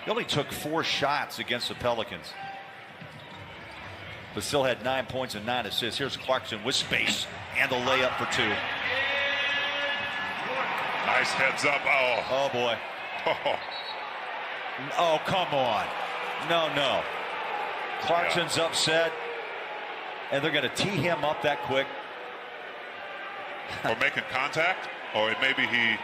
He only took 4 shots against the Pelicans, but still had 9 points and 9 assists. Here's Clarkson with space and the layup for 2. Nice heads up. Oh boy. Oh, come on. No. Clarkson's upset, and they're going to tee him up that quick. Or making contact, or maybe he.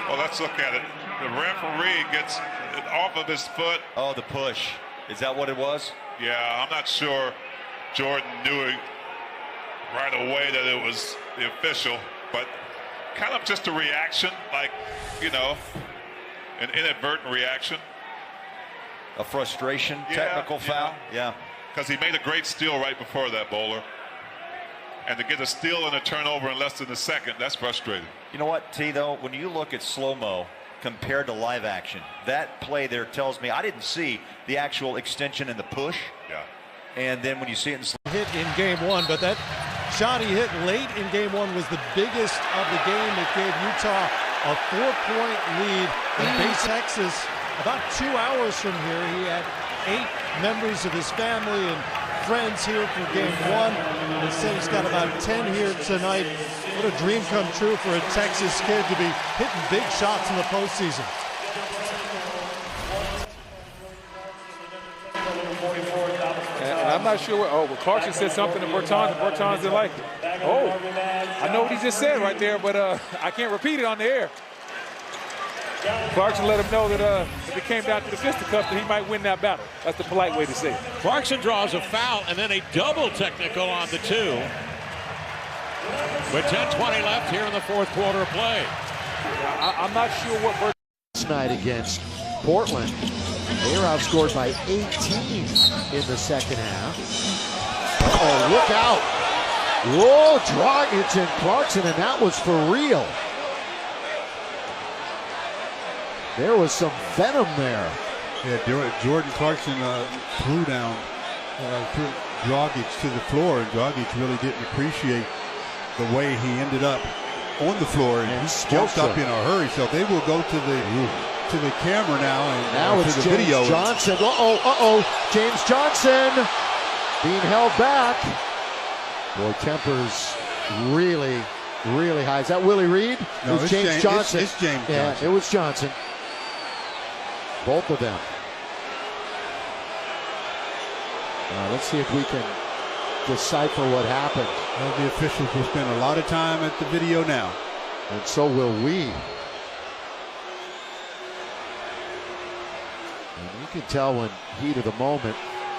Well, let's look at it. The referee gets it off of his foot. Oh, the push. Is that what it was? Yeah, I'm not sure Jordan knew it right away that it was the official, but kind of just a reaction, like, an inadvertent reaction. A frustration, technical foul? Yeah. Because he made a great steal right before that, Bowler. And to get a steal and a turnover in less than a second, that's frustrating. You know what, T, though, when you look at slow-mo compared to live action, that play there tells me I didn't see the actual extension and the push. Yeah. And then when you see it in slow hit in game 1, but that shot he hit late in game 1 was the biggest of the game. It gave Utah a 4-point lead in Texas. About 2 hours from here, he had 8 members of his family and friends here for game 1. He said he's got about 10 here tonight. What a dream come true for a Texas kid to be hitting big shots in the postseason. And I'm not sure what, Clarkson said something to Bertans, and Bertans didn't like it. Oh, I know what he just said right there, but I can't repeat it on the air. Clarkson let him know that if it came down to the fisticuffs, that he might win that battle. That's the polite way to say it. Clarkson draws a foul and then a double technical on the 2. With 10:20 left here in the 4th quarter of play. I'm not sure what Bertans night against Portland. They were outscored by 18 in the second half. Oh, look out. Whoa, Dragic and Clarkson, and that was for real. There was some venom there. Yeah, Jordan Clarkson threw down Dragic to the floor, and Dragic really didn't appreciate the way he ended up on the floor, and he jumped up in a hurry. So they will go to the camera now, and now it's to the James video. Johnson. James Johnson being held back. Boy, temper's really high. Is that Willie Reed? No, it's James Johnson. It's James Johnson. Yeah, it was Johnson. Both of them. Let's see if we can decipher what happened. Well, the officials will spend a lot of time at the video now. And so will we. And you can tell when heat of the moment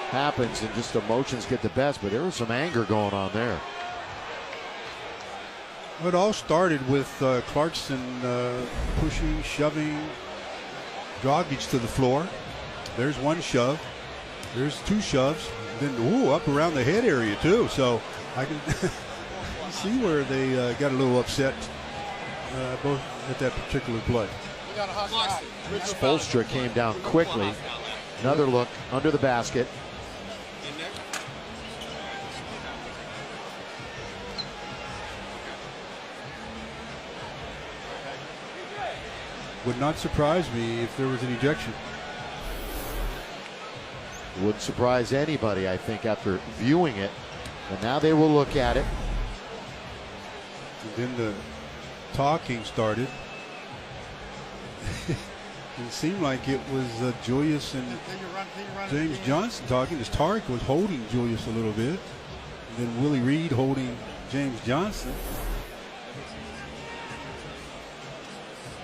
happens and just emotions get the best, but there was some anger going on there. It all started with Clarkson pushing, shoving Dragic to the floor. There's one shove. There's 2 shoves. Then, up around the head area, too. So I can see where they got a little upset both at that particular play. Spoelstra came down quickly. Another look under the basket. Would not surprise me if there was an ejection. Wouldn't surprise anybody, I think, after viewing it. And now they will look at it. And then the talking started. It seemed like it was Julius and James Johnson talking, as Tariq was holding Julius a little bit. And then Willie Reed holding James Johnson.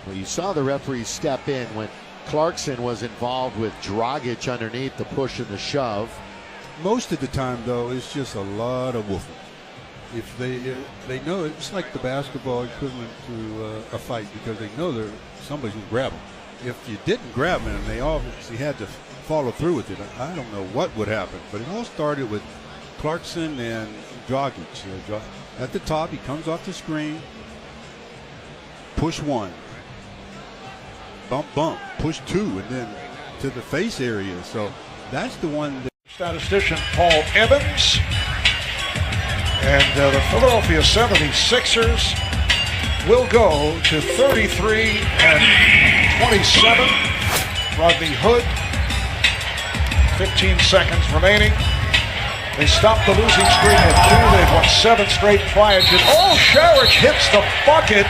Well, you saw the referee step in when Clarkson was involved with Dragic underneath the push and the shove. Most of the time, though, it's just a lot of woofing. If they know, it's like the basketball equivalent to a fight, because they know somebody's going to grab them. If you didn't grab them and they obviously had to follow through with it, I don't know what would happen. But it all started with Clarkson and Dragic. At the top, he comes off the screen, push 1. Bump, push 2, and then to the face area. So that's the one that statistician Paul Evans. And the Philadelphia 76ers will go to 33-27 Rodney Hood. 15 seconds remaining. They stopped the losing streak at 2. They've won 7 straight prior to. Oh, Sharich hits the bucket,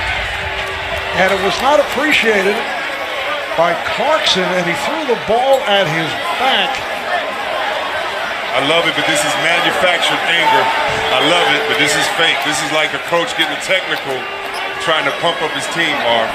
and it was not appreciated by Clarkson, and he threw the ball at his back. I love it, but this is manufactured anger. I love it, but this is fake. This is like a coach getting technical, trying to pump up his team, Marv.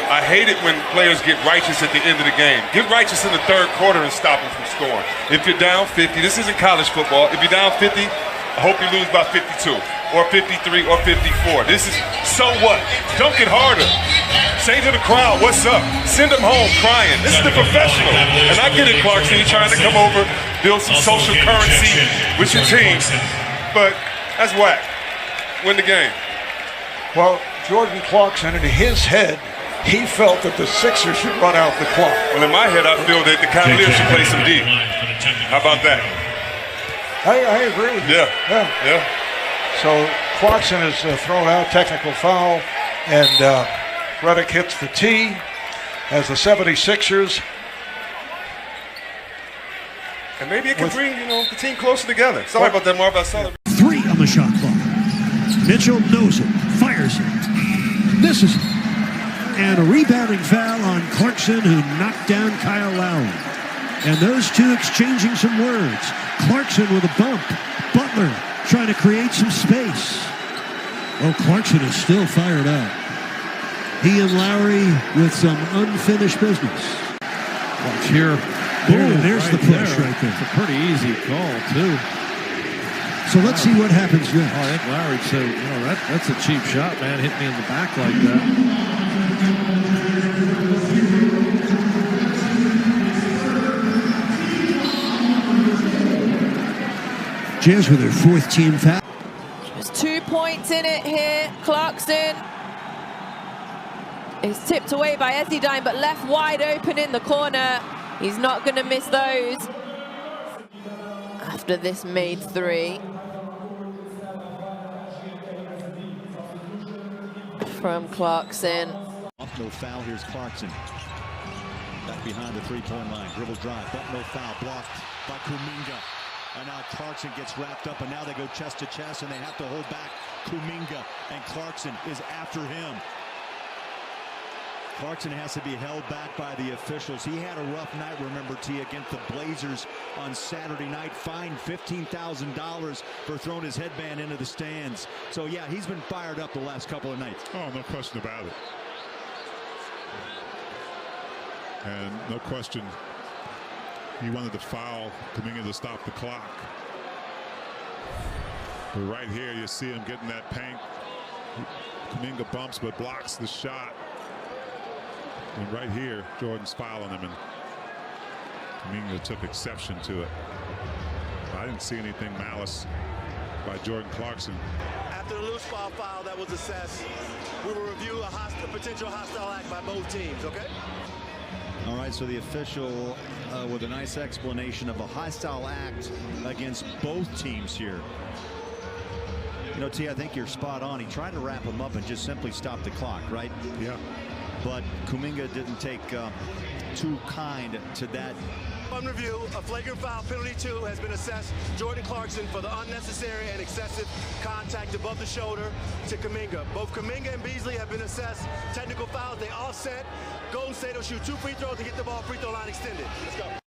I hate it when players get righteous at the end of the game. Get righteous in the third quarter and stop them from scoring. If you're down 50, this isn't college football. If you're down 50, I hope you lose by 52 or 53 or 54. This is, so what? Dunk it harder. Say to the crowd, what's up? Send them home crying. This is the professional. And I get it, Clarkson. You're trying to come over, build some social currency with your team. But that's whack. Win the game. Well, Jordan Clarkson, in his head, he felt that the Sixers should run out the clock. Well, in my head, I feel that the Cavaliers should play some D. How about that? I agree with you. Yeah. So Clarkson is thrown out, technical foul, and Redick hits the tee as the 76ers. And maybe it can bring, the team closer together. Sorry about that, Marv. I saw it. 3 on the shot clock. Mitchell knows it, fires it, misses it. And a rebounding foul on Clarkson, who knocked down Kyle Lowry. And those two exchanging some words. Clarkson with a bump. Butler trying to create some space. Oh, Clarkson is still fired up. He and Lowry with some unfinished business. Watch here. Boom, there's the push right there. It's a pretty easy call, too. So let's see what happens next. I think Lowry said, that's a cheap shot, man. Hit me in the back like that. Jazz with their 4th team foul. Just 2 points in it here. Clarkson is tipped away by Ezidine, but left wide open in the corner. He's not going to miss those after this made 3. From Clarkson. No foul. Here's Clarkson. Back behind the three-point line. Dribble drive. But no foul. Blocked by Kuminga. And now Clarkson gets wrapped up, and now they go chest to chest, and they have to hold back Kuminga. And Clarkson is after him. Clarkson has to be held back by the officials. He had a rough night, remember, T, against the Blazers on Saturday night. Fined $15,000 for throwing his headband into the stands. So, yeah, he's been fired up the last couple of nights. Oh, no question about it. And no question, he wanted to foul Kuminga to stop the clock. But right here, you see him getting that paint. Kuminga bumps but blocks the shot. And right here, Jordan's fouling him, and Mingo took exception to it. I didn't see anything malice by Jordan Clarkson. After the loose ball foul that was assessed, we will review a potential hostile act by both teams, okay? All right, so the official with a nice explanation of a hostile act against both teams here. T, I think you're spot on. He tried to wrap him up and just simply stop the clock, right? Yeah. But Kuminga didn't take too kind to that. On review, a flagrant foul penalty 2 has been assessed. Jordan Clarkson for the unnecessary and excessive contact above the shoulder to Kuminga. Both Kuminga and Beasley have been assessed technical fouls. They offset. Golden State will shoot 2 free throws to get the ball free throw line extended. Let's go.